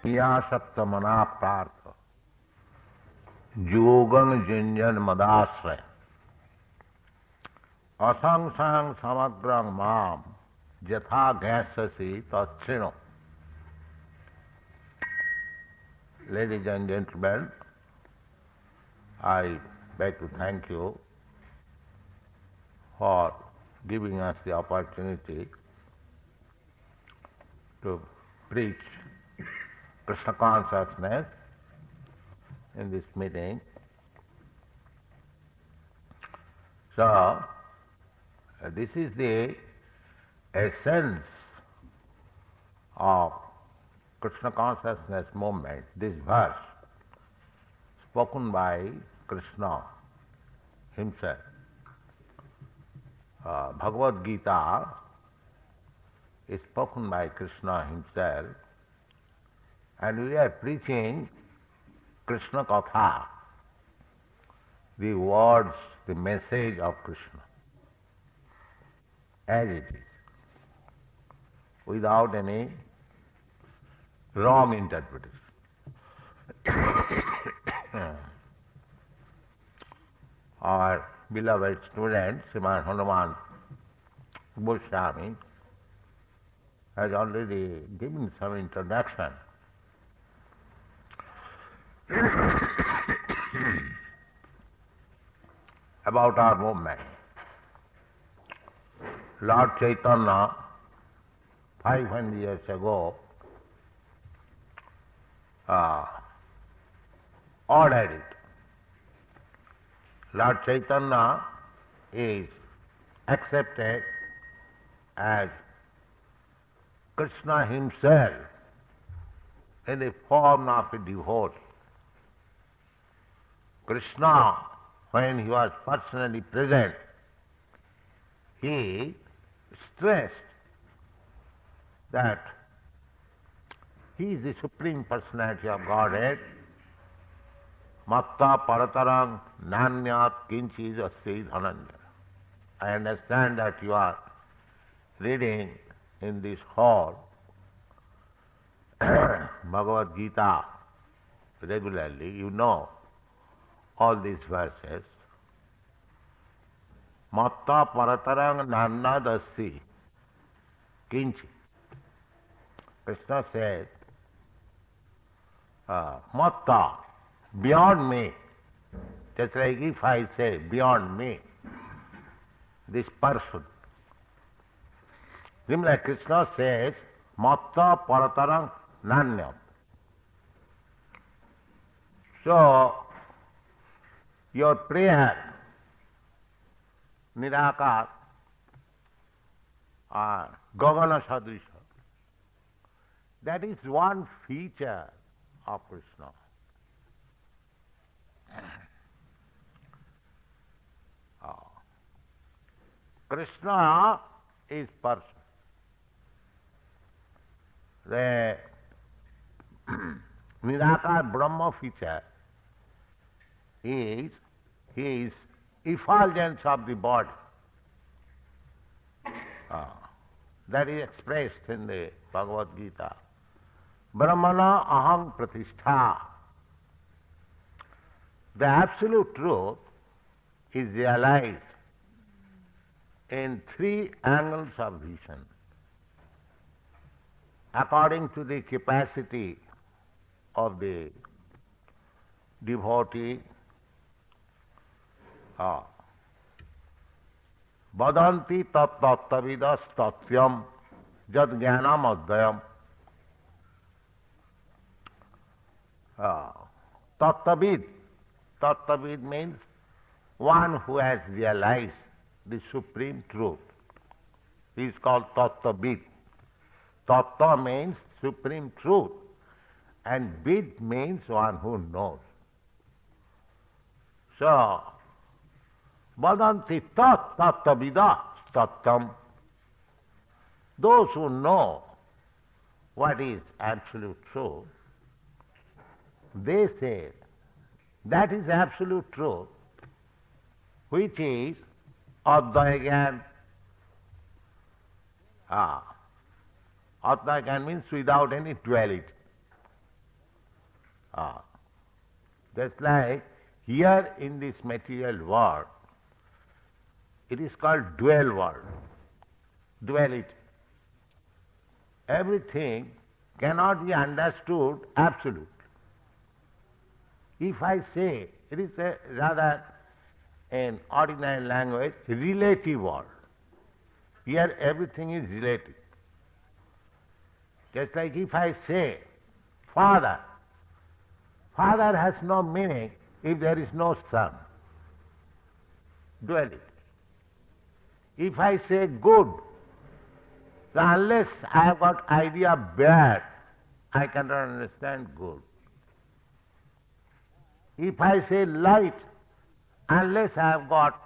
पियासक्तमना पार्थ योगं जुञ्जन मदाश्रय असंसां समग्रं माम यथा ज्ञास्यसि तच्छृणु. Ladies and gentlemen, I beg to thank you for giving us the opportunity to preach Krishna consciousness in this meeting. So, this is the essence of Krishna consciousness movement, this verse spoken by Kṛṣṇa himself. Bhagavad-gītā is spoken by Kṛṣṇa himself, and we are preaching Krishna Katha, the words, the message of Krishna, as it is, without any wrong interpretation. Our beloved student, Sriman Hanuman Goswami, has already given some introduction. About our movement. Lord Chaitanya, 500 years ago, ordered it. Lord Chaitanya is accepted as Kṛṣṇa himself in the form of a devotee. Kṛṣṇa, when he was personally present, he stressed that he is the Supreme Personality of Godhead. Matta paratarang nanyat kinchis asti dhananjaya. I understand that you are reading in this hall Bhagavad-gītā regularly. You know all these verses. Matta paratarang nanyat asti kinchi. Kṛṣṇa said, Matta, beyond me, just like if I say beyond me, this person. Similarly, Kṛṣṇa says, Matta paratarang nanyat. So, your prayer, Nirakar, Gagana Sadrisha, that is one feature of Kṛṣṇa. Kṛṣṇa is person. The Nirakar Brahma feature is his effulgence of the body. That is expressed in the Bhagavad-gītā. Brahmana aham pratishtha. The absolute truth is realized in three angles of vision, according to the capacity of the devotee. Vadanti tat tattavidas tatyam jad jnanam adhyam. Tattavid. Tattavid means one who has realized the supreme truth. He is called tattavid. Tatta means supreme truth, and vid means one who knows. So, vadanti tat tattavidas tatyam. Those who know what is absolute truth, they say that is absolute truth, which is advaya Atma can means without any duality. Ah, just like here in this material world, it is called dual world, duality. Everything cannot be understood absolutely. If I say, it is a rather in ordinary language, relative world. Here everything is relative. Just like if I say, Father, Father has no meaning if there is no Son. Duality. If I say good, so unless I have got idea of bad, I cannot understand good. If I say light, unless I have got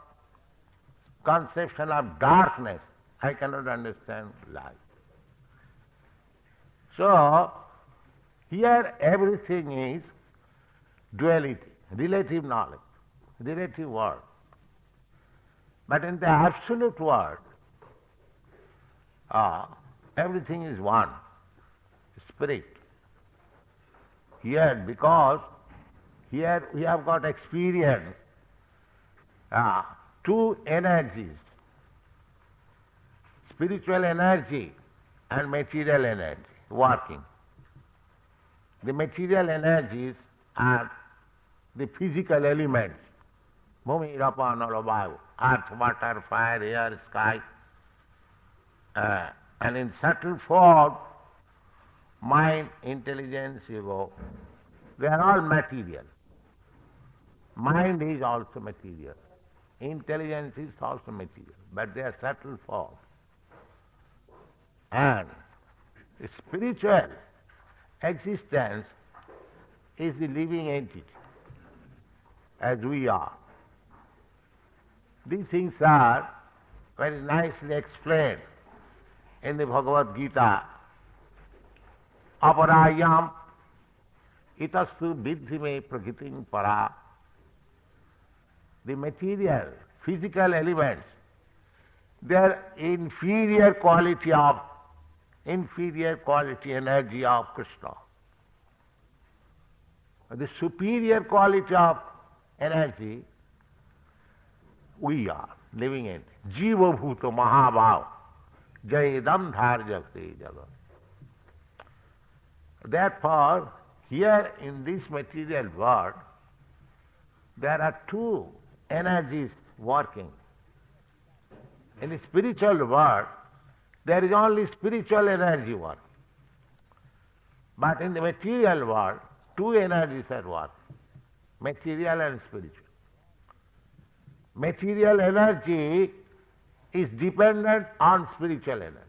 conception of darkness, I cannot understand light. So, here everything is duality, relative knowledge, relative world. But in the absolute world, everything is one, spirit. Here, because here we have got experience, two energies, spiritual energy and material energy working. The material energies are the physical elements, Bhumi, Rapa, Nala, Vayu, earth, water, fire, air, sky, and in subtle form, mind, intelligence, ego, they are all material. Mind is also material. Intelligence is also material, but they are subtle form. And spiritual existence is the living entity, as we are. These things are very nicely explained in the Bhagavad-gītā. Aparayam itastu vidhi me prakritim para. The material, physical elements, their inferior quality energy of Kṛṣṇa. The superior quality of energy, we are living in. Jiva bhuta mahabhav jayedam dharjakte jagat. Therefore, here in this material world, there are two energies working. In the spiritual world, there is only spiritual energy working. But in the material world, two energies are working, material and spiritual. Material energy is dependent on spiritual energy.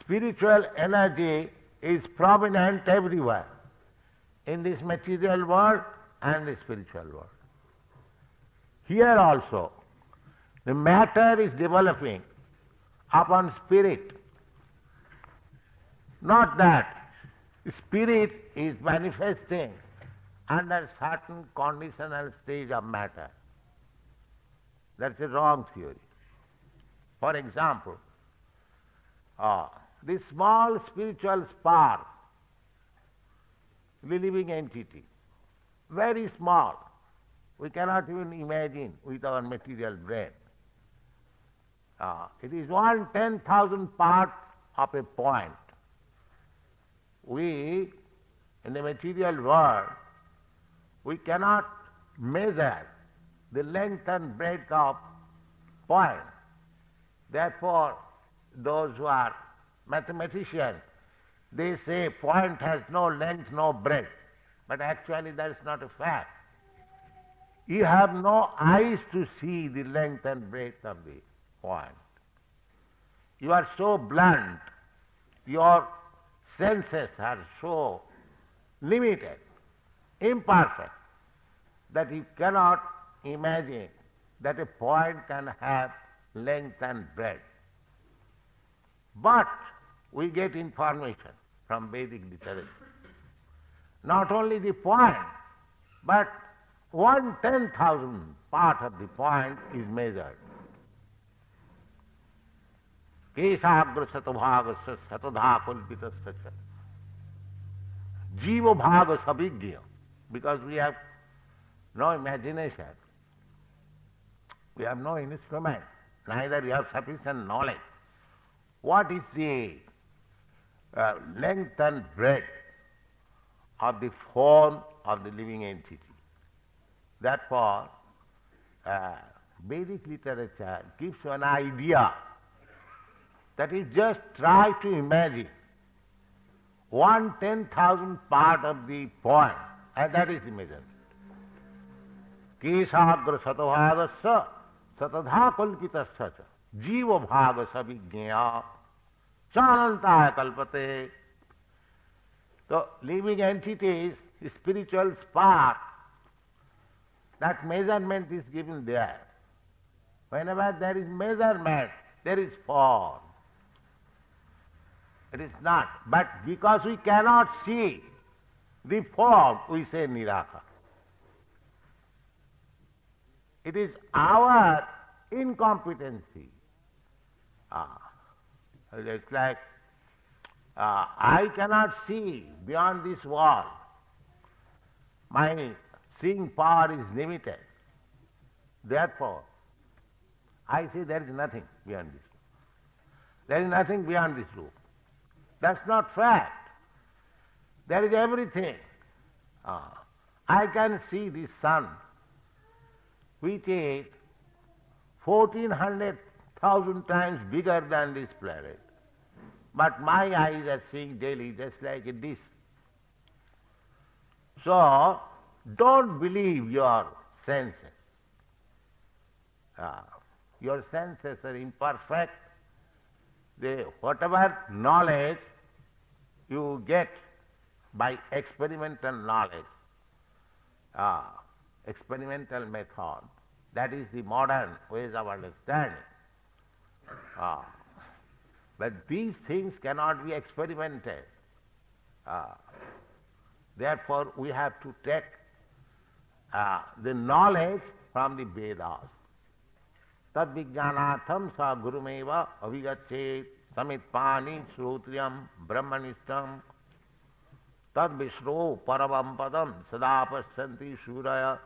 Spiritual energy is prominent everywhere, in this material world and the spiritual world. Here also, the matter is developing upon spirit. Not that spirit is manifesting under certain conditional stage of matter. That's a wrong theory. For example, this small spiritual spark, the living entity, very small, we cannot even imagine with our material brain. It is 1/10,000 part of a point. We, in the material world, we cannot measure the length and breadth of point. Therefore, those who are mathematicians, they say point has no length, no breadth. But actually that is not a fact. You have no eyes to see the length and breadth of the point. You are so blunt, your senses are so limited, imperfect, that you cannot imagine that a point can have length and breadth. But we get information from Vedic literature. Not only the point, but 1/10,000 part of the point is measured. Kesagra satobhagasya satodha kulpitasya. Jiva bhaga sabhigya, because we have no imagination, we have no instrument, neither we have sufficient knowledge. What is the length and breadth of the form of the living entity? Therefore, Vedic literature gives you an idea that you just try to imagine 1/10,000th part of the point, and that is the measurement. Kesagra satabhagasya satadha kalpitasya jiva bhaga sabhignya chanantaya kalpate. So, living entities, spiritual spark, that measurement is given there. Whenever there is measurement, there is form. It is not. But because we cannot see the form, we say Nirakara. It is our incompetency. It's like I cannot see beyond this wall. My seeing power is limited. Therefore, I say there is nothing beyond this. There is nothing beyond this room. That's not fact. There is everything. I can see the sun, which is 1,400,000 times bigger than this planet. But my eyes are seeing daily just like a dish. So, don't believe your senses. Your senses are imperfect. Whatever knowledge you get by experimental knowledge, experimental method, that is the modern ways of understanding. But these things cannot be experimented. Therefore, we have to take the knowledge from the Vedas. Tad vijnanatham sa gurumeva avigachet samitpani srotriyam brahmanistam tad vishro paravam padam sada pasyanti shuraya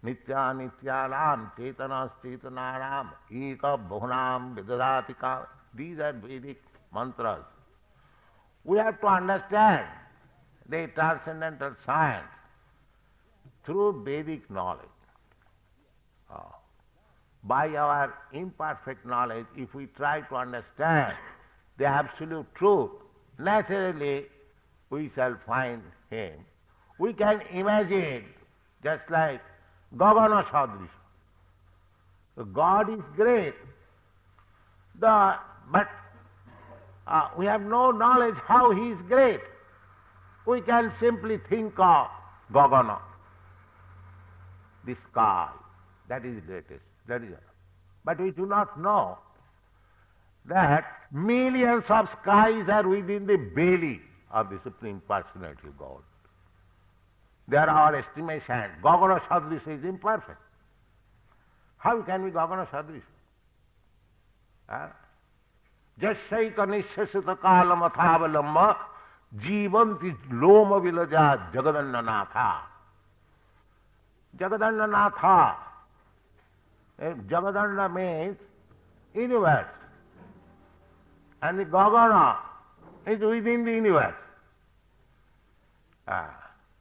nitya nityanam chetanas chetananam eka bhunam vidadatika. These are Vedic mantras. We have to understand the transcendental science through Vedic knowledge. By our imperfect knowledge, if we try to understand the absolute truth, naturally we shall find him. We can imagine, just like Gagana Sadrisha. God is great, but we have no knowledge how he is great. We can simply think of Gagana, the sky, that is greatest. That is, but we do not know that millions of skies are within the belly of the Supreme Personality of God. They are our estimation. Gagana Sadrisha is imperfect. How can we Gagana Sadrisha? Jasyaika nishasita kalam athavalamba jivanti loma vilaja jagadannanatha. Jagadannanatha. Jagadanda means universe, and the Gagana is within the universe.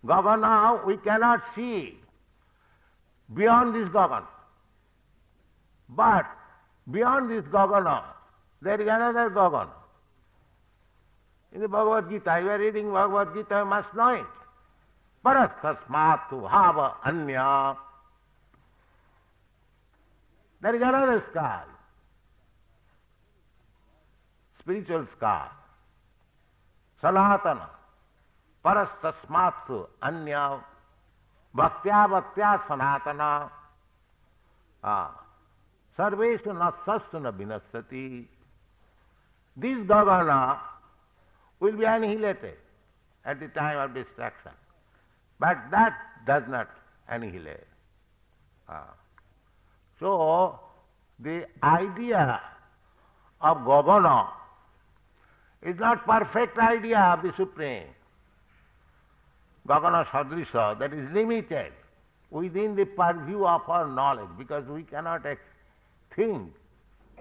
Gagana we cannot see beyond this Gagana. But beyond this Gagana, there is another Gagana. In the Bhagavad-gītā, you are reading Bhagavad-gītā, you must know it. Parastasmatu bhava anya. There is another sky, spiritual sky, Sanatana, Parastasmatsu Anya, Bhaktya Bhaktya Sanatana, Sarveshu Nasastu na Vinasati. This Gagana will be annihilated at the time of destruction, but that does not annihilate. So, the idea of Gagana is not perfect idea of the Supreme. Gagana Sadrisha, that is limited within the purview of our knowledge, because we cannot think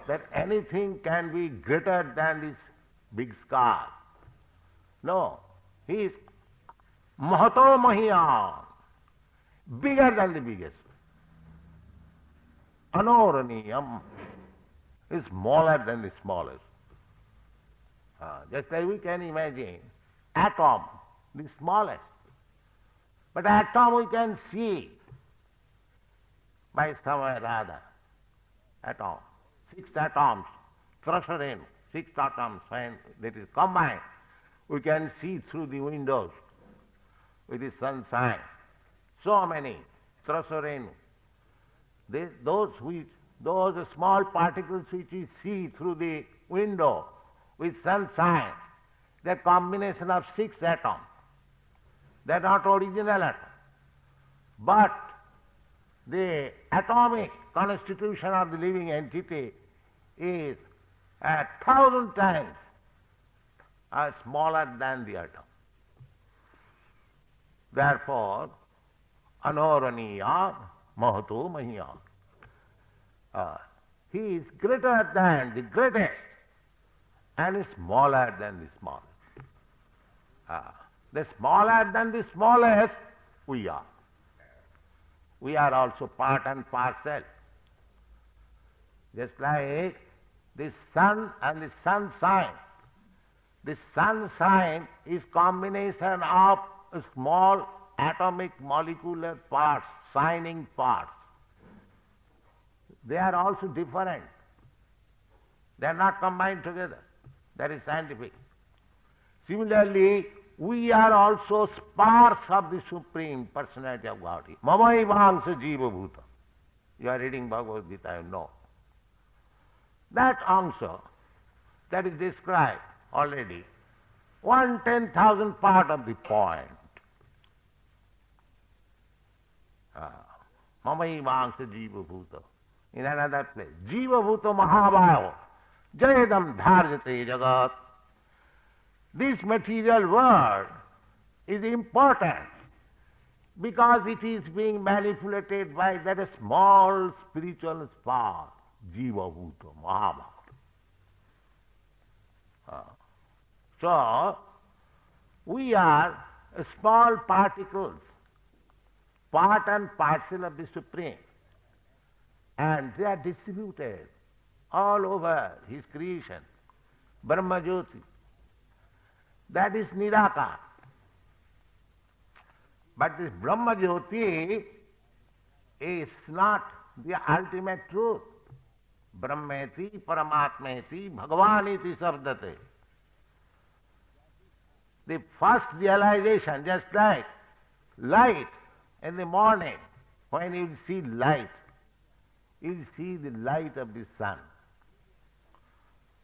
that anything can be greater than this big sky. No, he is Mahato Mahiyan, bigger than the biggest. Anoraniyam is smaller than the smallest. Just like we can imagine atom, the smallest. But atom we can see by some way or other. Atom, 6 atoms, thrust in, 6 atoms, when that is combined, we can see through the windows with the sunshine. So many thrust in. Those small particles which we see through the window with sunshine, they're combination of 6 atoms. They're not original atoms. But the atomic constitution of the living entity is 1,000 times smaller than the atom. Therefore, Anoraniya Mahato Mahiyan. He is greater than the greatest and smaller than the smallest. The smaller than the smallest we are. We are also part and parcel. Just like the sun and the sunshine. The sunshine is combination of small atomic molecular parts, shining parts. They are also different. They are not combined together. That is scientific. Similarly, we are also sparks of the Supreme Personality of Godhead. Mamaivaංsa jiva bhuta. You are reading Bhagavad-gītā, you know. That angsa, that is described already, 1/10,000 part of the point. Mamaivaංsa jiva bhuta. In another place, jiva bhuta mahabhayo, jayadam dharjate jagat. This material world is important because it is being manipulated by that small spiritual spark, jiva bhuta mahabhayo. So, we are small particles, part and parcel of the Supreme, and they are distributed all over His creation. Brahma Jyoti, that is Nirakara. But this Brahma Jyoti is not the ultimate truth. Brahmeti Paramatmeti Bhagavaniti Sabdate. The first realization, just like light in the morning, when you see light, you see the light of the sun.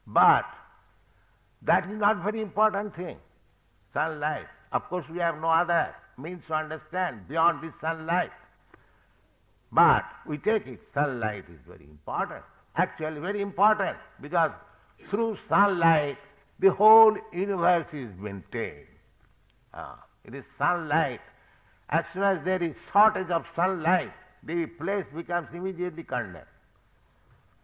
But that is not very important thing, sunlight. Of course, we have no other means to understand beyond this sunlight. But we take it, sunlight is very important. Actually very important, because through sunlight the whole universe is maintained. It is sunlight. As soon as there is shortage of sunlight, the place becomes immediately condemned.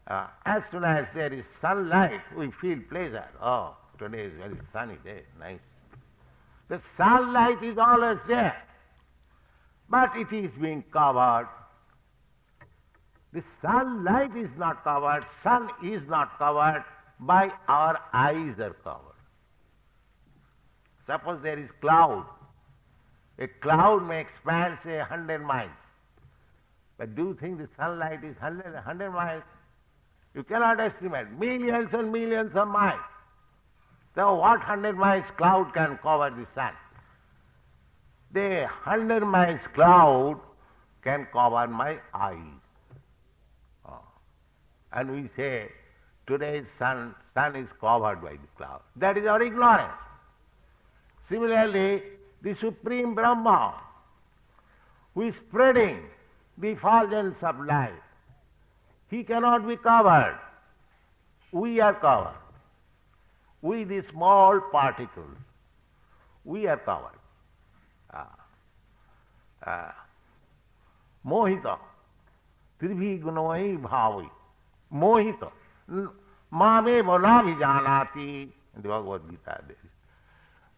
As soon as there is sunlight, we feel pleasure. Oh, today is very sunny day, nice. The sunlight is always there, but it is being covered. The sunlight is not covered, sun is not covered, by our eyes are covered. Suppose there is cloud. A cloud may expand, say, 100 miles. But do you think the sunlight is 100 miles? You cannot estimate. Millions and millions of miles. So what 100 miles cloud can cover the sun? The 100 miles cloud can cover my eyes. And we say, today's sun is covered by the cloud. That is our ignorance. Similarly, the Supreme Brahma, who is spreading the effulgence of light, he cannot be covered. We are covered. We, the small particles, we are covered. Mohita. Tribhi gunavai bhavi. Mohita. Mameva na vijanati. In the Bhagavad-gītā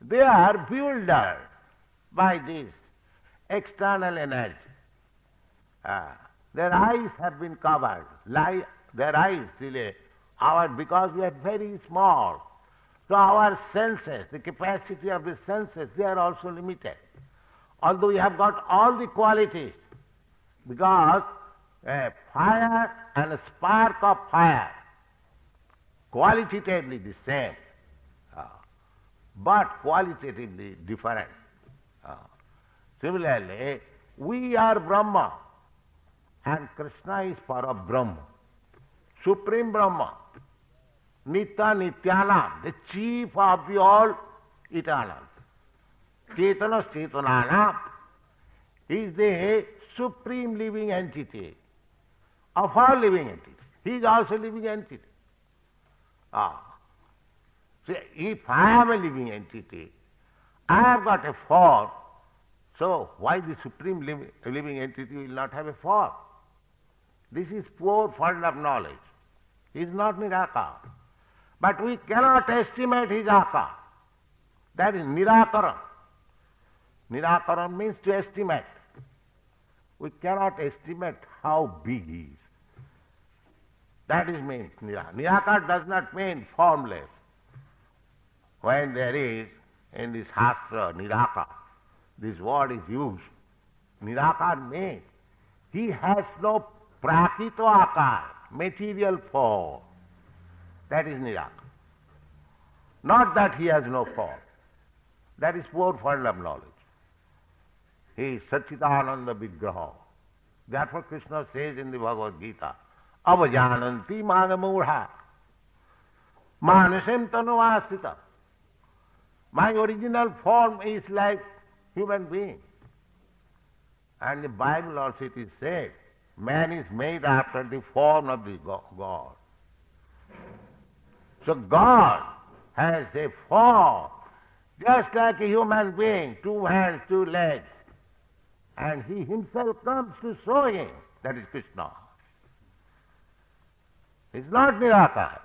they are bewildered by this external energy. Their eyes have been covered. Their eyes because we are very small. So our senses, the capacity of the senses, they are also limited. Although we have got all the qualities, because a fire and a spark of fire, qualitatively the same, but qualitatively different. Similarly, we are Brahma, and Kṛṣṇa is Parabrahma, Supreme Brahma, Nitya Nityanam, the chief of the all eternal. Chetana Chetananam is the supreme living entity of all living entities. He is also living entity. So if I am a living entity, I have got a form, so why the supreme living entity will not have a form? This is poor fund of knowledge. He is not Nirakara. But we cannot estimate his akara. That is Nirakaram. Nirakaram means to estimate. We cannot estimate how big he is. That is means Nirakara. Nirakara does not mean formless. When there is in this Shastra Nirakara, this word is used. Nirakara means he has no prakito akar, material form. That is Nirakara. Not that he has no form. That is poor fund of knowledge. He is Satchidananda Vigraha. Therefore Kṛṣṇa says in the Bhagavad-gītā, Avajananti manamurha manasam tanuvasthita. My original form is like human being. And the Bible also it is said, man is made after the form of the God. So God has a form, just like a human being, 2 hands, 2 legs. And he himself comes to show him. That is Kṛṣṇa. It's not Nirakara.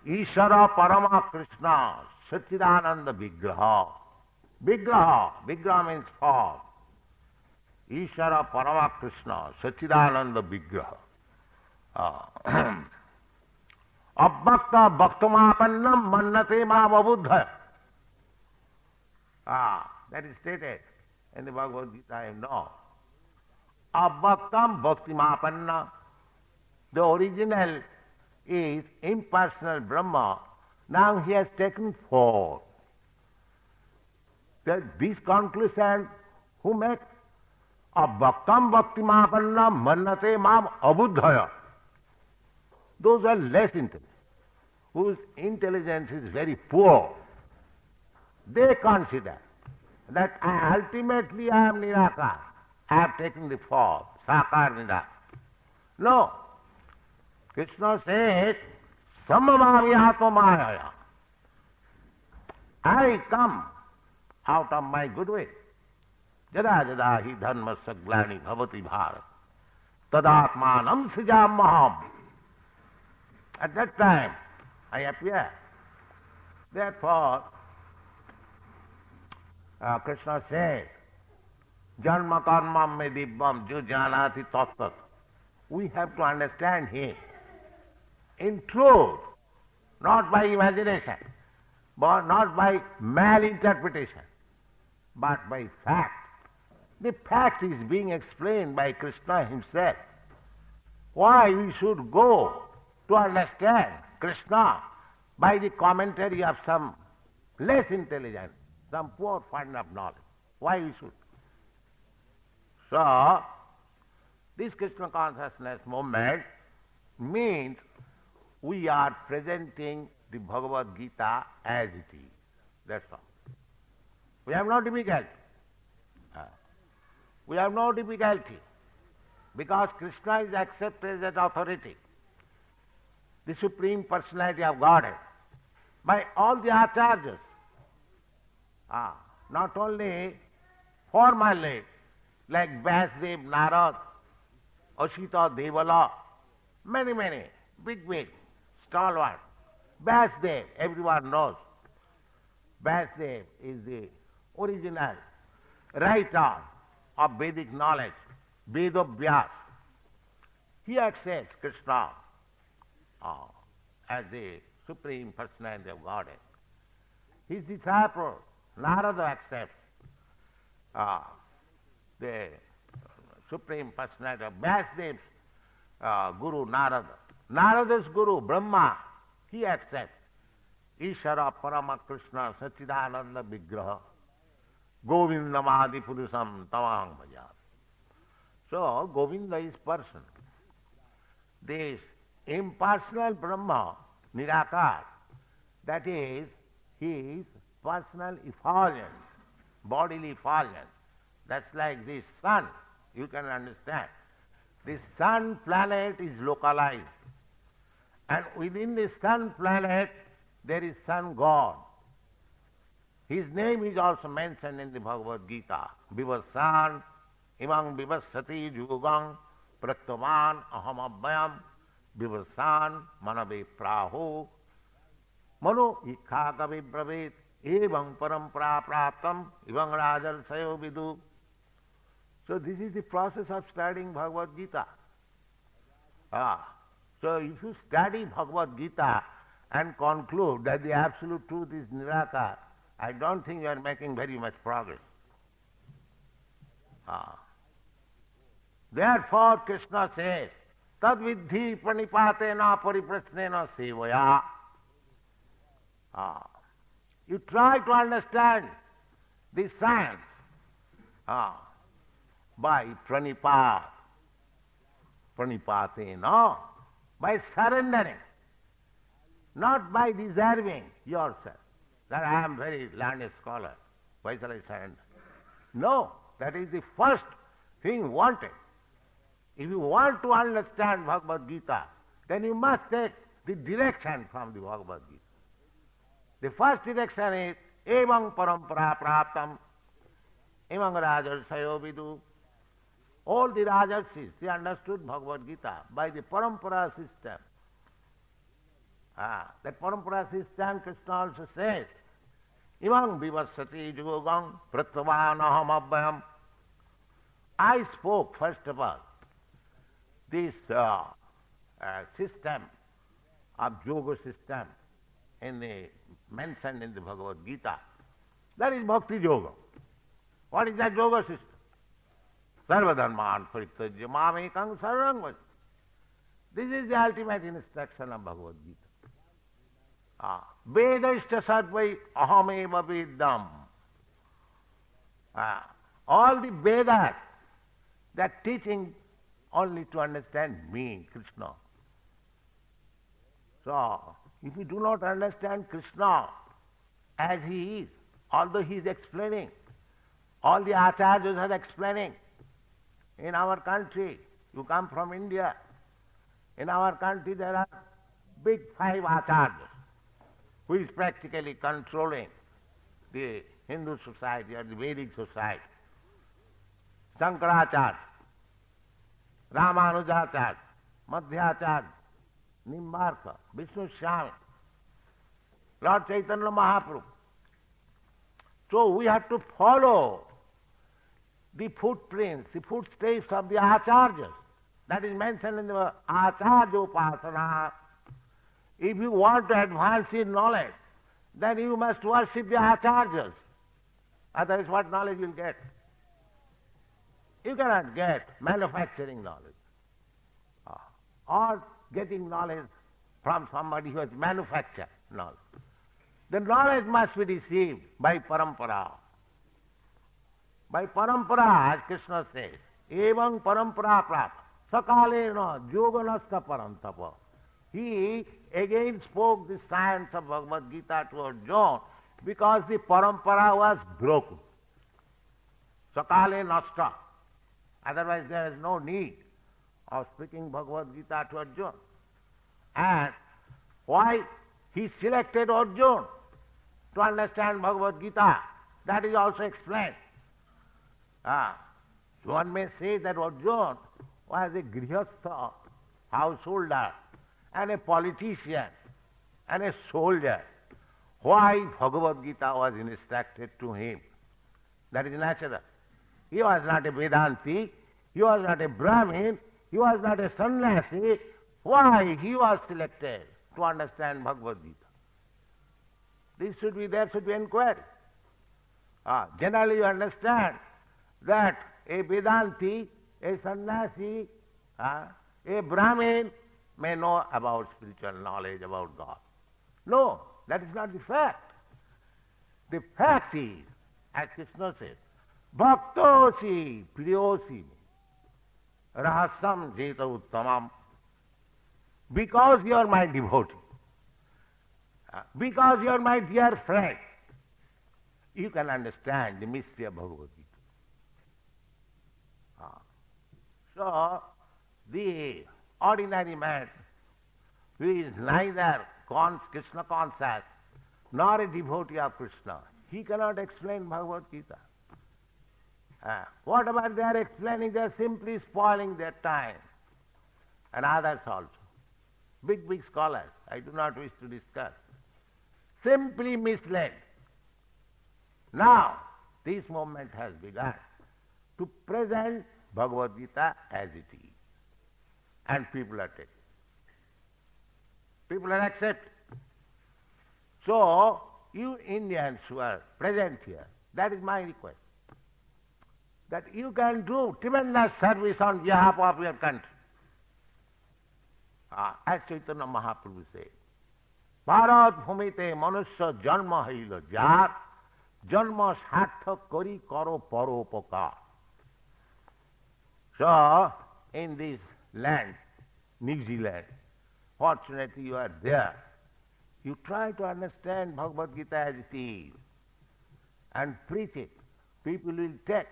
Ishara Parama Kṛṣṇa Satchidananda Vigraha. Vigraha means form. Ishara Parama Kṛṣṇa Satchidananda Vigraha. Abbakta bhaktamapannam mannate ma babuddha. That is stated in the Bhagavad-gītā, I know. Abbaktam bhaktimapanna. The original is impersonal Brahma. Now he has taken form. This conclusion, who makes? Abbaktam bhaktimapanna mannate mam abuddhaya. Those are less intelligent, whose intelligence is very poor. They consider that ultimately I am Nirakara. I have taken the form, Sakar Nirakara. No. Kṛṣṇa says, Samavami Atmamaya. I come out of my goodwill. Jada jada hi dharma saglani bhavati bharat. Tadatmanam srijam maham. At that time, I appear. Therefore, Kṛṣṇa says, Janma karmam me dibbam jo janati tattat. We have to understand him in truth, not by imagination, but not by malinterpretation, but by fact. The fact is being explained by Kṛṣṇa himself. Why we should go to understand Kṛṣṇa by the commentary of some less intelligent, some poor fund of knowledge? Why we should? So, this Kṛṣṇa consciousness movement means we are presenting the Bhagavad-gītā as it is. That's all. We have no difficulty. We have no difficulty because Kṛṣṇa is accepted as authority, the Supreme Personality of Godhead, by all the acharyas. Not only formally, like Vyasdev, Narad, Ashita, Devala, many, big, stalwart. Vyasdev, everyone knows. Vyasdev is the original writer of Vedic knowledge, Vedavyas. He accepts Kṛṣṇa as the Supreme Personality of Godhead. His disciple, Narada, accepts the Supreme Personality of Vyasdev's Guru, Narada. Narada's Guru, Brahma, he accepts Ishara Parama Kṛṣṇa Sachidananda Vigraha Govindamadi Purusam Tamaham Bhajami. So, Govinda is person. This impersonal Brahma, Nirakar, that is his personal effulgence, bodily effulgence. That's like this sun, you can understand. The sun planet is localized. And within the sun planet, there is sun god. His name is also mentioned in the Bhagavad-gītā. Vivasan, imang vivasati jugang, pratyavan aham abhyam, vivasan manave praho, mano ikha kavi pravet, evang parampara praptam, evang rajal sayo vidu. So this is the process of studying Bhagavad-gītā. So if you study Bhagavad-gītā and conclude that the absolute truth is Nirakar, I don't think you are making very much progress. Therefore Kṛṣṇa says, tad vidhi pranipatena pariprasnena sevaya. You try to understand this science by pranipatena, by surrendering, not by deserving yourself, that I am very learned scholar, why shall I surrender? No, that is the first thing wanted. If you want to understand Bhagavad-gītā, then you must take the direction from the Bhagavad-gītā. The first direction is evang parampara praptam, evang rajarsayo vidu. All the rajarsis, they understood Bhagavad-gītā by the parampara system. That parampara system, Kṛṣṇa also says, imang vivasati jugam pratyavan aham abhyam. I spoke, first of all, this system of yoga system mentioned in the Bhagavad-gītā. That is bhakti yoga. What is that yoga system? Sarvadharman parityajya mamekam saranam vraja. This is the ultimate instruction of Bhagavad-gītā. Vedashta sarvai ahameva veddam. All the Vedas, that teaching only to understand me, Kṛṣṇa. So, if you do not understand Kṛṣṇa as he is, although he is explaining, all the acharyas are explaining, in our country, you come from India, in our country there are big 5 acharyas, who is practically controlling the Hindu society or the Vedic society. Shankaracharya, Ramanujacharya, Madhyacharya, Nimbarka, Vishnu Swami, Lord Chaitanya Mahaprabhu. So we have to follow the footprints, the footsteps of the acharyas. That is mentioned in the Acharya Upasana. If you want to advance in knowledge, then you must worship the acharyas. Otherwise what knowledge you will get? You cannot get manufacturing knowledge or getting knowledge from somebody who has manufactured knowledge. The knowledge must be received by parampara. By parampara, as Kṛṣṇa says, evang parampara prapta, sakalena yoganasta parantapa. He again spoke the science of Bhagavad-gītā to Arjuna because the parampara was broken. Sakale nasta. Otherwise there is no need of speaking Bhagavad-gītā to Arjuna. And why he selected Arjuna to understand Bhagavad-gītā, that is also explained. One may say that Arjuna was a grihastha, householder, and a politician, and a soldier. Why Bhagavad-gītā was instructed to him? That is natural. He was not a Vedanti, he was not a Brahmin, he was not a sannyasi. Why he was selected to understand Bhagavad-gītā? There should be inquiry. Generally you understand that a Vedanti, a sannyasi, a Brahmin may know about spiritual knowledge, about God. No, that is not the fact. The fact is, as Kṛṣṇa says, Bhaktosi priyosi rahasam jeta uttamam. Because you are my devotee, because you are my dear friend, you can understand the mystery of Bhagavad-gītā. So, the ordinary man who is neither Kṛṣṇa conscious nor a devotee of Kṛṣṇa, he cannot explain Bhagavad-gītā. Whatever they are explaining, they are simply spoiling their time. And others also. Big scholars, I do not wish to discuss. Simply misled. Now, this movement has begun to present Bhagavad-gītā as it is. And people are taking. People are accepting. So, you Indians who are present here, that is my request. That you can do tremendous service on behalf of your country. As Chaitanya Mahaprabhu said, Bharat bhumite manusya janma haila jar, janma sarthak kari karo paropakar. So, in this land, New Zealand, fortunately you are there. You try to understand Bhagavad-gītā as it is and preach it. People will take.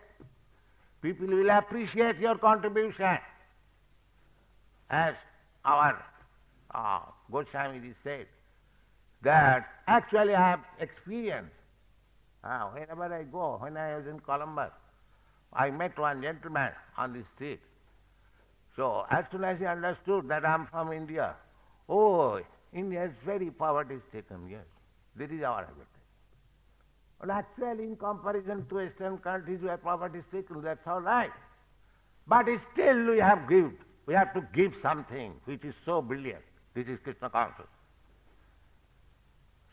People will appreciate your contribution. As our Goswami said, that actually I have experienced. Whenever I go, when I was in Columbus, I met one gentleman on the street. So as soon as he understood that I am from India, oh, India is very poverty-stricken, yes. This is our habit. Well, actually, in comparison to Western countries where poverty-stricken, that's all right. But still we have to give something which is so brilliant. This is Kṛṣṇa consciousness.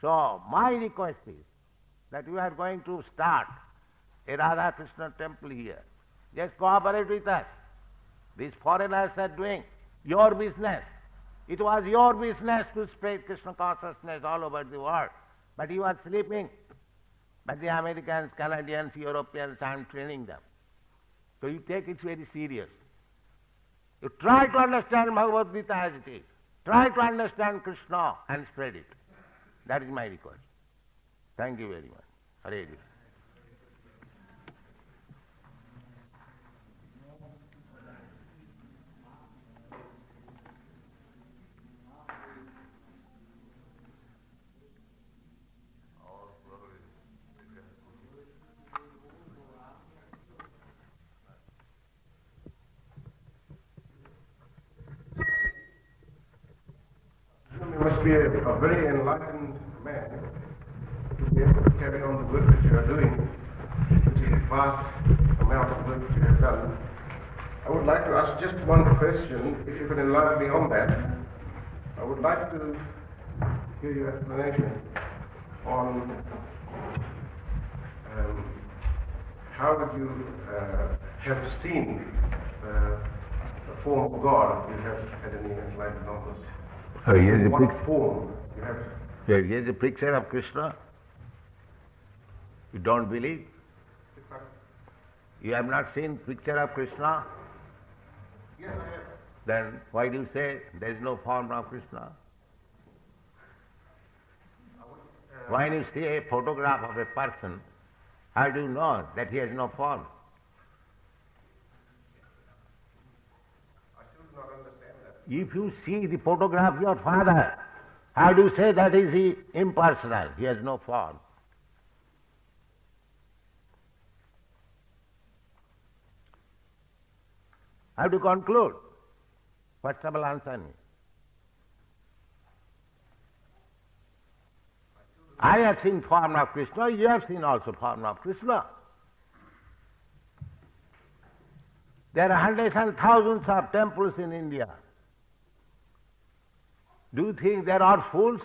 So my request is that we are going to start a Radha Kṛṣṇa temple here. Just cooperate with us. These foreigners are doing your business. It was your business to spread Kṛṣṇa consciousness all over the world. But you are sleeping. But the Americans, Canadians, Europeans, I am training them. So you take it very serious. You try to understand Bhagavad-gītā as it is. Try to understand Kṛṣṇa and spread it. That is my request. Thank you very much. Hare Krishna. You must be a very enlightened man to be able to carry on the work that you are doing, which is a vast amount of work that you have done. I would like to ask just one question, if you could enlighten me on that. I would like to hear your explanation on how would you have seen the form of God if you have had any enlightenment on this. Here's a What picture. form you have? Here's a picture of Kṛṣṇa. You don't believe? You have not seen picture of Kṛṣṇa? Yes, I have. Then why do you say there is no form of Kṛṣṇa? When you see a photograph of a person, how do you know that he has no form? I still do not understand that. If you see the photograph of your father, how do you say that is he impersonal? He has no form. How to conclude? First of all, answer me. I have seen form of Kṛṣṇa, you have seen also form of Kṛṣṇa. There are hundreds and thousands of temples in India. Do you think they are all fools?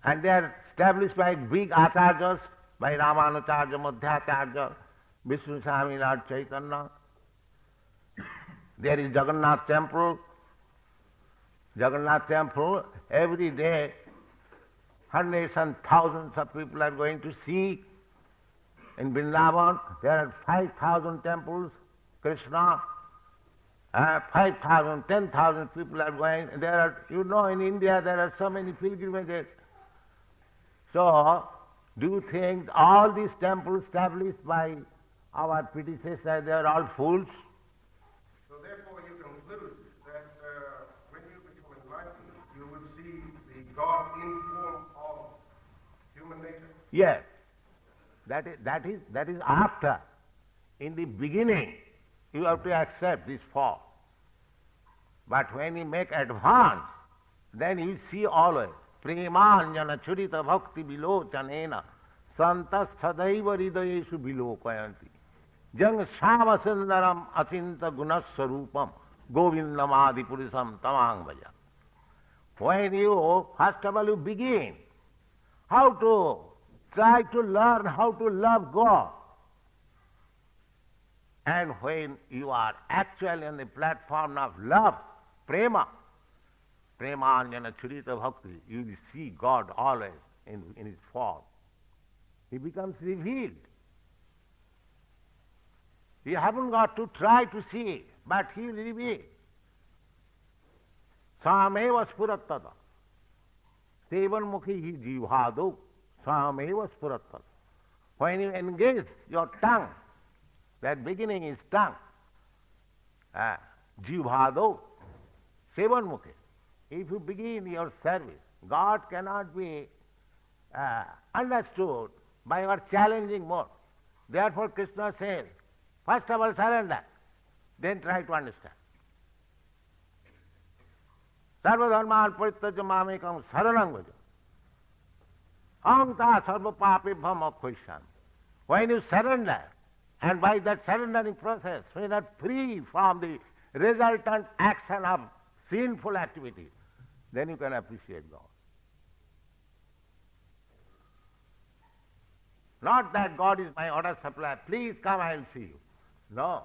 And they are established by big acharyas, by Ramanujarya, Madhyacharya, Vishnu Swami, Lord Chaitanya. There is Jagannath temple. Jagannath temple, every day hundreds and thousands of people are going to see. In Vrindavan, there are 5,000 temples, Kṛṣṇa, 5,000, 10,000 people are going. There are, in India there are so many pilgrimages. So, do you think all these temples established by our predecessors, they are all fools? So therefore you conclude that when you become enlightened, you will see the God in form of human nature? Yes. That is after. In the beginning, you have to accept this form. But when you make advance, then you see always. Premanjana churita bhakti vilochanena santas sadaiva hridayeshu vilokayanti jang samasundaram achinta gunasarupam govindamadi purisam tamang bhaja. When you, first of all, you begin how to try to learn how to love God. And when you are actually on the platform of love, prema, premanjana churita bhakti, you will see God always in his form. He becomes revealed. You haven't got to try to see, but he will reveal. Sameva spurattata. Sevan mukhi hi jivhadu. Sameva spurattata. When you engage your tongue, that beginning is tongue. Jivhadu. Sevan mukhi. If you begin your service, God cannot be understood by your challenging mode. Therefore Kṛṣṇa says, first of all surrender, then try to understand. Sarva dharman parityajya mamekam saranam vaja. Aham sarva papebham aphoishyami. When you surrender, and by that surrendering process, when you are free from the resultant action of sinful activities, then you can appreciate God. Not that God is my order supplier, please come, I will see you. No.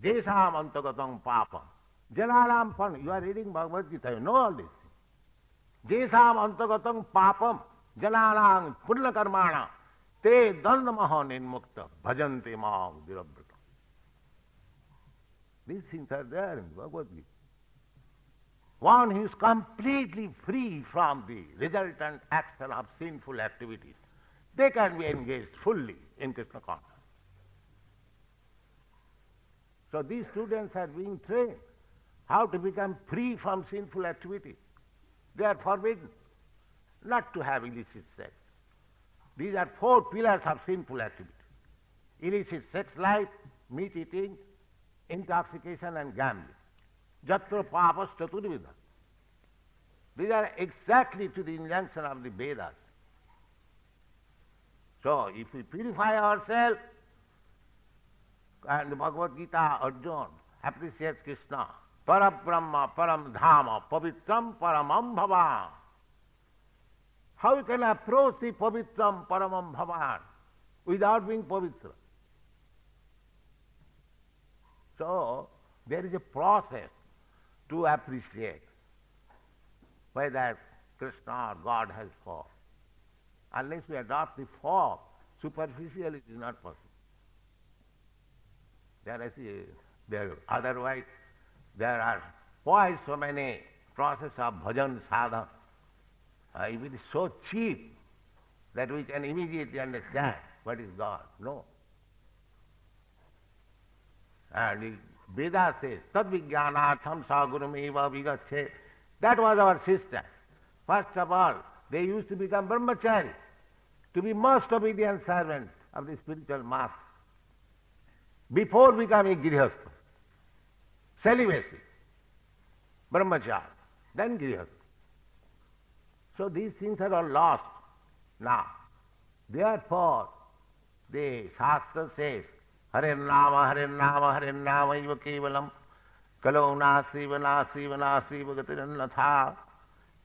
Jesam antagatam papam. Jananam pan. You are reading Bhagavad-gītā, you know all this. Jesam antagatam papam. Jananam punya karmana. Te dandamaha ninmukta. Bhajanti maam dirabrata. These things are there in Bhagavad-gītā. One who is completely free from the resultant action of sinful activities, they can be engaged fully in Kṛṣṇa consciousness. So these students are being trained how to become free from sinful activities. They are forbidden not to have illicit sex. These are 4 pillars of sinful activity. Illicit sex life, meat eating, intoxication and gambling. Jatra papas chaturvida. These are exactly to the injunction of the Vedas. So if we purify ourselves, and the Bhagavad-gītā, Arjuna appreciates Kṛṣṇa, Parabrahma, Param Dhama, Pavitram, Paramam Bhavan. How you can approach the Pavitram, Paramam Bhavan without being Pavitra? So there is a process to appreciate whether Kṛṣṇa or God has form. Unless we adopt the form, superficially it is not possible. Otherwise, there are quite so many processes of bhajan sadhana. If it is so cheap that we can immediately understand what is God, no. And the Veda says, tad vijnanatham sagurumeva vigache. That was our system. First of all, they used to become brahmachari. to be most obedient servant of the spiritual master before becoming grihastha. Celibacy, brahmacharya, then grihastha. So these things are all lost now. Therefore, the Shastra says, Hare Nama, Hare Nama, Hare Nama, Iva Kevalam, Kalo Nasiva, Nasiva, Nasiva, Gatiranatha.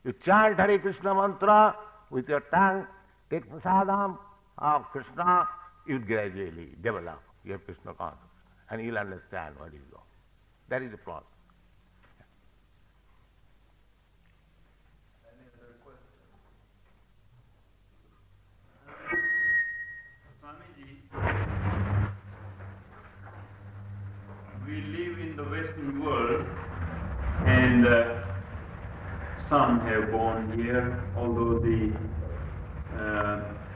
You chant Hare Krishna mantra with your tongue, take prasadam of Kṛṣṇa, you gradually develop your Krishna consciousness and you'll understand what is going. That is the process. Any other questions? Swamiji, we live in the Western world and some have born here, although the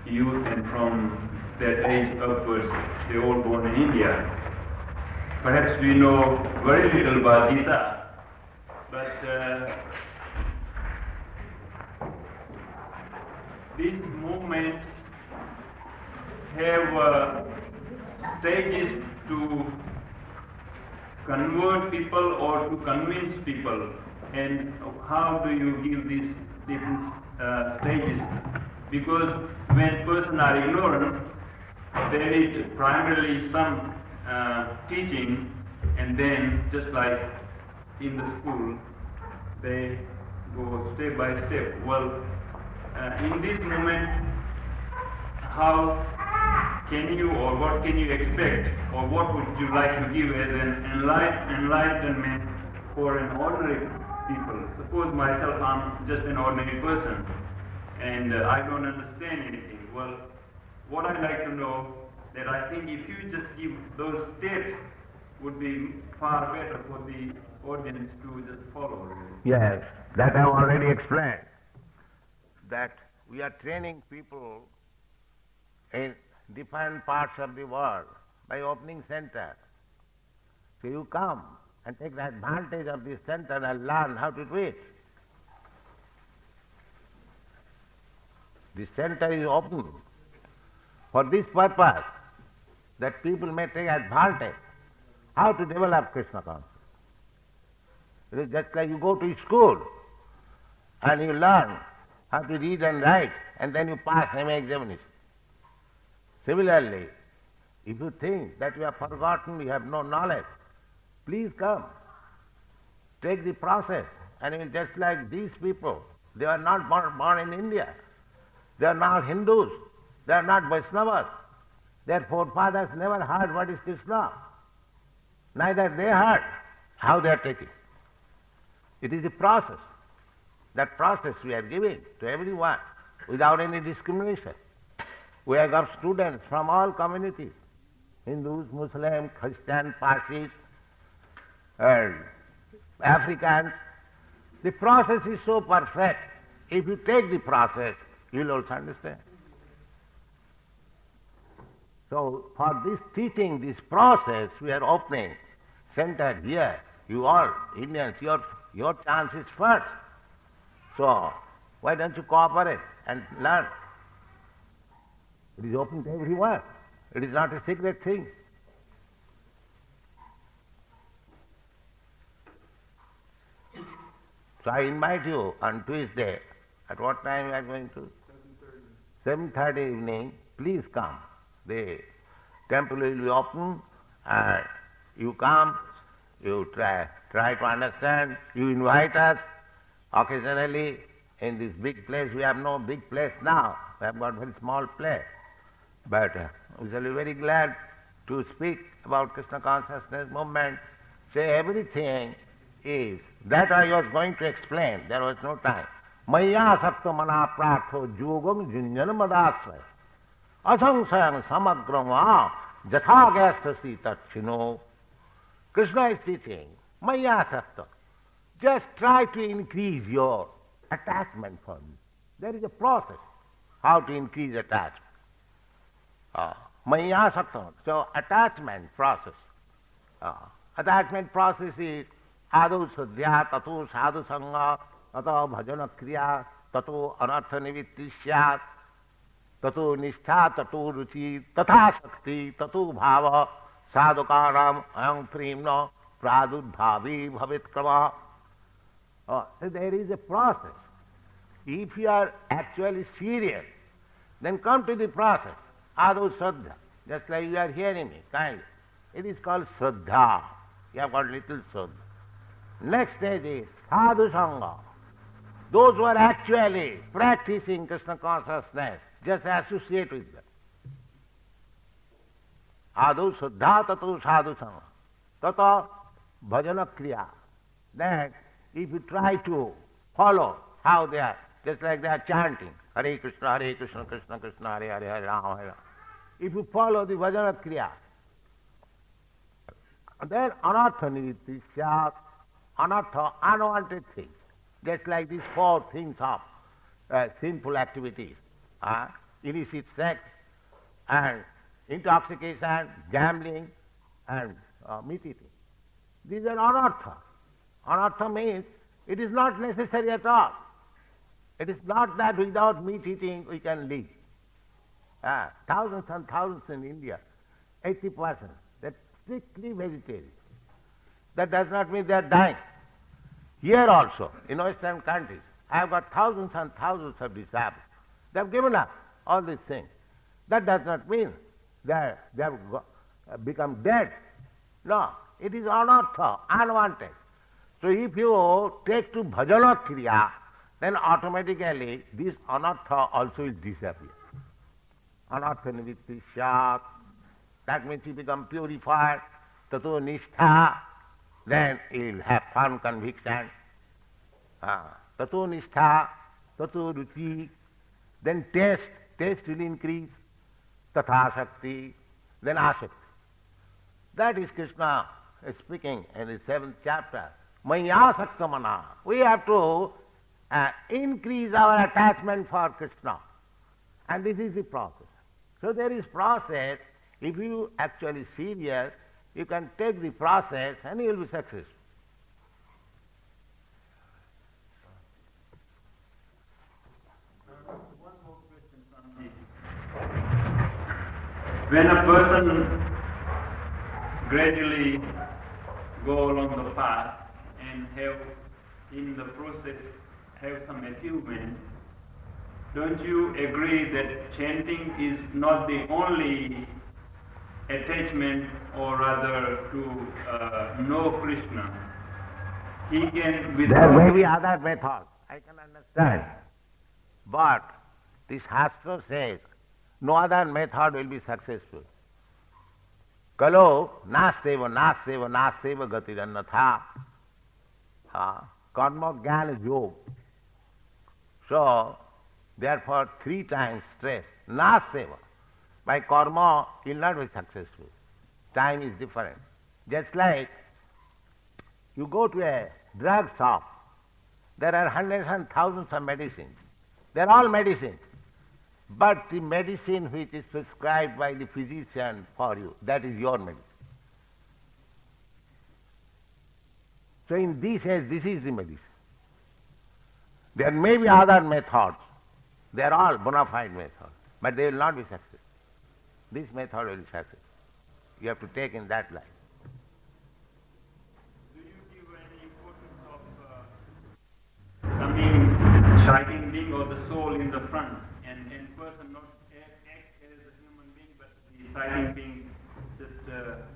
youth and from that age upwards, they all born in India. Perhaps we know very little Bhagavad-gītā, but this movement have stages to convert people or to convince people, and how do you give these different stages? Because when persons are ignorant, there is primarily some teaching, and then just like in the school, they go step by step. Well, in this moment, how can you, or what can you expect, or what would you like to give as an enlightenment for an ordinary people? Suppose myself, I'm just an ordinary person, and I don't understand anything. Well, what I'd like to know, that I think if you just give those steps, would be far better for the audience to just follow. Yes, that I have already explained. That we are training people in different parts of the world by opening centers. So you come and take the advantage of this center and learn how to do it. This center is open for this purpose, that people may take advantage how to develop Krishna consciousness. It is just like you go to school and you learn how to read and write, and then you pass MA examination. Similarly, if you think that you have forgotten, you have no knowledge, please come. Take the process, and you will just like these people. They are not born in India. They are not Hindus. They are not Vaishnavas. Their forefathers never heard what is Krishna. Neither they heard how they are taking. It is a process. That process we are giving to everyone without any discrimination. We have got students from all communities, Hindus, Muslims, Christians, Parsis, and Africans. The process is so perfect. If you take the process, you will also understand. So for this teaching, this process, we are opening center here. You all, Indians, your chance is first. So why don't you cooperate and learn? It is open to everyone. It is not a secret thing. So I invite you on Tuesday. At what time you are going to? 7:30 evening. Please come. The temple will be open, and you come, you try to understand, you invite us occasionally in this big place. We have no big place now. We have got very small place. But we shall be very glad to speak about Krishna consciousness movement. Say everything is, that I was going to explain, there was no time. Maya sakta mana pratho yogam junjana madasvaya asangsayam samagrama jathagastasi tatchino. Krishna is teaching, Maya sakta. Just try to increase your attachment for me. There is a process how to increase attachment. Maya sakta. So attachment process. Attachment process is adu sadhya, tato sadhu sangha, tato bhajana kriya, tato anartha nivitti syat, Tato nishtha, tato ruchi, tatha shakti, tato bhava, sadhukaram, ayam primna, pradudbhavi bhavit krama. So there is a process. If you are actually serious, then come to the process. Adu Shraddha. Just like you are hearing me, kindly. It is called Shraddha. You have got little Shraddha. Next stage is Sadhu Sangha. Those who are actually practicing Krishna consciousness, just associate with them. Adu Shraddha tatu Sadhu Sangha. Tata bhajana kriya. Then if you try to follow how they are, just like they are chanting, Hare Krishna, Krishna Krishna, Hare Hare, Hare Rama, Hare Rama. If you follow the bhajana kriya, then anartha nivritti syat, anartha, unwanted things. Just like these four things of sinful activities, illicit sex and intoxication, gambling and meat eating. These are anartha. Anartha means it is not necessary at all. It is not that without meat eating we can live. Thousands and thousands in India, 80%, they're strictly vegetarian. That does not mean they are dying. Here also, in Western countries, I have got thousands and thousands of disciples. They have given up all these things. That does not mean they have become dead. No, it is anartha, unwanted. So if you take to bhajana kriya, then automatically this anartha also will disappear. Anartha nivritti syat, that means you become purified. Tato nishtha, then you will have firm conviction. Tato nishtha, tato ruchi, then taste will increase. Tatha shakti, then asakti. That is Krishna speaking in the 7th chapter. Maya sakta mana. We have to increase our attachment for Krishna. And this is the process. So there is process. If you actually serious, you can take the process and you will be successful. One more question from me. When a person gradually go along the path and have in the process have some achievement, don't you agree that chanting is not the only attachment, or rather to know Krishna? He can There may be other methods, I can understand. But this Shastra says no other method will be successful. Kalo nasteva nasteva nasteva gatirannatha. Karma jnana yoga. So, therefore 3 times stress. Nasteva. By karma, you will not be successful. Time is different. Just like you go to a drug shop, there are hundreds and thousands of medicines. They are all medicines. But the medicine which is prescribed by the physician for you, that is your medicine. So in this case, this is the medicine. There may be other methods. They are all bona fide methods, but they will not be successful. This method will be successful. You have to take in that light. Do you give any importance of shining being or the soul in the front, and person not act as a human being, but the shining being just...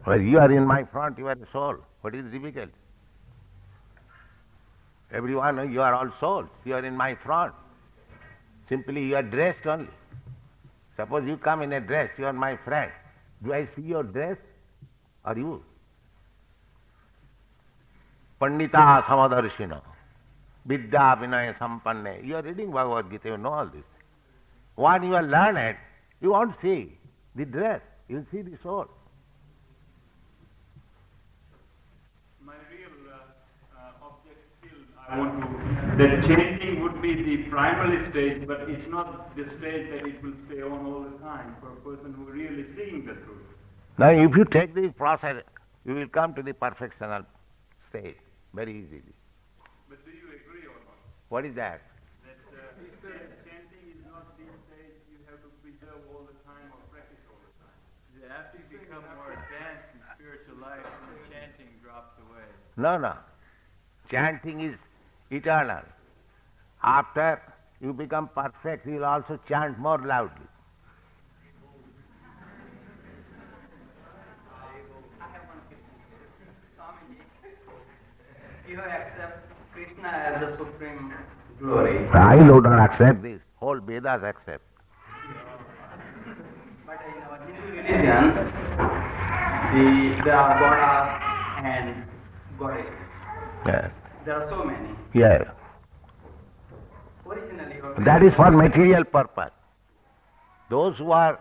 Well, you are in my front, you are the soul. What is difficult? Everyone, you are all souls. You are in my front. Simply you are dressed only. Suppose you come in a dress, you are my friend. Do I see your dress or you? Pandita samadarshina, vidya vinaya sampanne. You are reading Bhagavad-gītā, you know all this. When you are learned, you won't see the dress, you will see the soul. My real object still, I want to... That chanting would be the primary stage, but it's not the stage that it will stay on all the time for a person who really seeing the truth. Now if you take this process, you will come to the perfectional state very easily. But do you agree or not? What is that? That chanting is not the stage, you have to be just No. Chanting is eternal. After you become perfect, you will also chant more loudly. You accept Krishna as the supreme glory. I do not accept this. Whole Vedas accept. But in our Hindu religion, there are goddess and goddess. Yes. There are so many. Yes. Originally, That is for material purpose. Those who are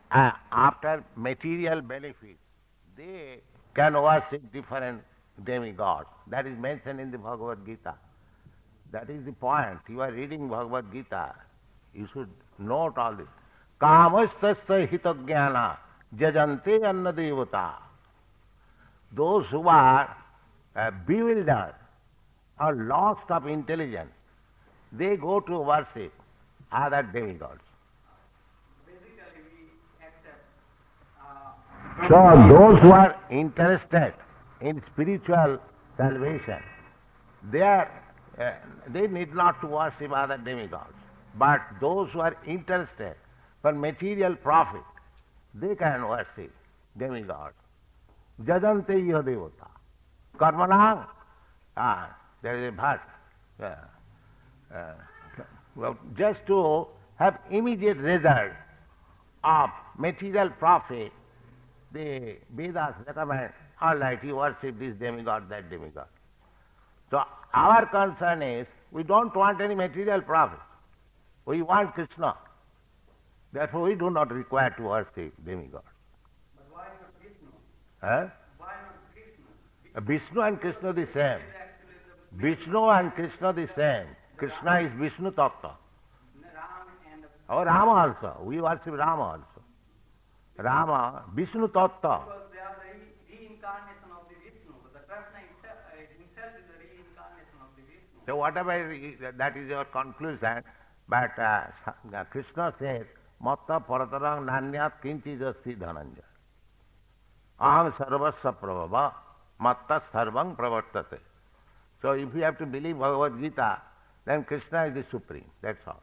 after material benefits, they can worship different demigods. That is mentioned in the Bhagavad-gītā. That is the point. You are reading Bhagavad-gītā. You should note all this. Kāmastasya hitagnyāna jajante anna devata. Those who are bewildered or lost of intelligence, they go to worship other demigods. basically we accept. So those who are interested in spiritual salvation, they need not to worship other demigods. But those who are interested for material profit, they can worship demigods. Jajante iha devata. Karmanam. There is a verse. Well, just to have immediate result of material profit, the Vedas recommend, all right, you worship this demigod, that demigod. So our concern is, we don't want any material profit. We want Kṛṣṇa. Therefore we do not require to worship demigods. But why not Vishnu? Huh? Why not Krishna? Vishnu and Kṛṣṇa the same. Actually, Vishnu and Kṛṣṇa the same. Kṛṣṇa is Vishnu Tattva. the Ram and Or Rama also. We worship Rama also. Rama, Vishnu Tattva. because they are the reincarnation of the Vishnu. But the Kṛṣṇa himself is the reincarnation of the Vishnu. So whatever, that is your conclusion. But Kṛṣṇa says, Matta paratarang nanyat kinchijasti dhananja. Aham sarvasya prabhava, matta sarvang pravartate. So if you have to believe Bhagavad-gītā, then Kṛṣṇa is the supreme. That's all.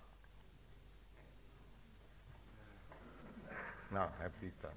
Now, have this done.